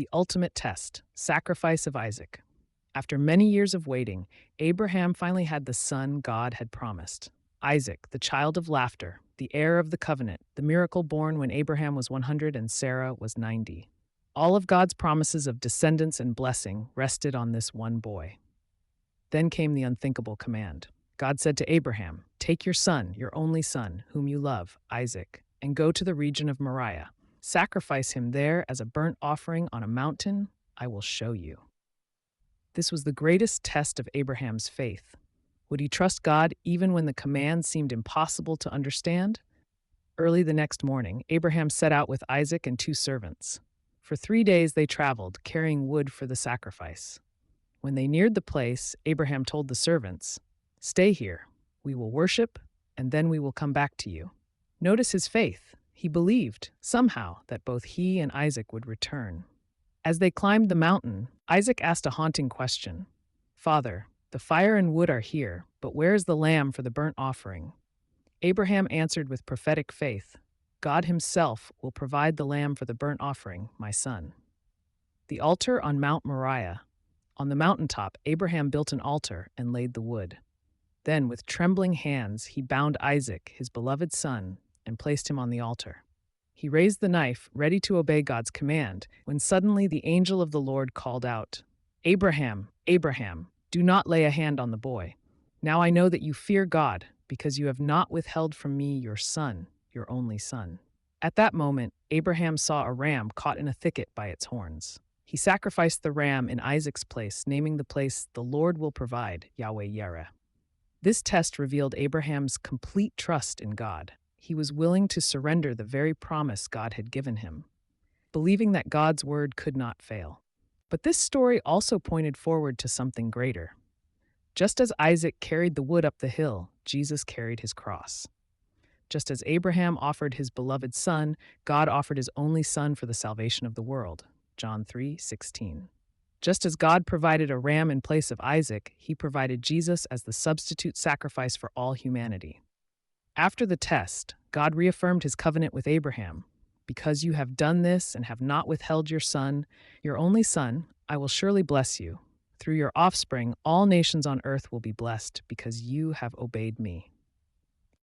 The ultimate test, sacrifice of Isaac. After many years of waiting, Abraham finally had the son God had promised. Isaac, the child of laughter, the heir of the covenant, the miracle born when Abraham was 100 and Sarah was 90. All of God's promises of descendants and blessing rested on this one boy. Then came the unthinkable command. God said to Abraham, "Take your son, your only son, whom you love, Isaac, and go to the region of Moriah. Sacrifice him there as a burnt offering on a mountain I will show you." This was the greatest test of Abraham's faith. Would he trust God even when the command seemed impossible to understand? Early the next morning, Abraham set out with Isaac and 2 servants. For 3 days they traveled, carrying wood for the sacrifice. When they neared the place, Abraham told the servants, "Stay here. We will worship, and then we will come back to you." Notice his faith. He believed, somehow, that both he and Isaac would return. As they climbed the mountain, Isaac asked a haunting question. "Father, the fire and wood are here, but where is the lamb for the burnt offering?" Abraham answered with prophetic faith, "God himself will provide the lamb for the burnt offering, my son." The altar on Mount Moriah. On the mountaintop, Abraham built an altar and laid the wood. Then, with trembling hands, he bound Isaac, his beloved son, and placed him on the altar. He raised the knife, ready to obey God's command, when suddenly the angel of the Lord called out, "Abraham, Abraham, do not lay a hand on the boy. Now I know that you fear God, because you have not withheld from me your son, your only son." At that moment, Abraham saw a ram caught in a thicket by its horns. He sacrificed the ram in Isaac's place, naming the place, "The Lord will provide, Yahweh Yireh." This test revealed Abraham's complete trust in God. He was willing to surrender the very promise God had given him, believing that God's word could not fail. But this story also pointed forward to something greater. Just as Isaac carried the wood up the hill, Jesus carried his cross. Just as Abraham offered his beloved son, God offered his only son for the salvation of the world. John 3:16. Just as God provided a ram in place of Isaac, he provided Jesus as the substitute sacrifice for all humanity. After the test, God reaffirmed his covenant with Abraham. "Because you have done this and have not withheld your son, your only son, I will surely bless you. Through your offspring, all nations on earth will be blessed because you have obeyed me."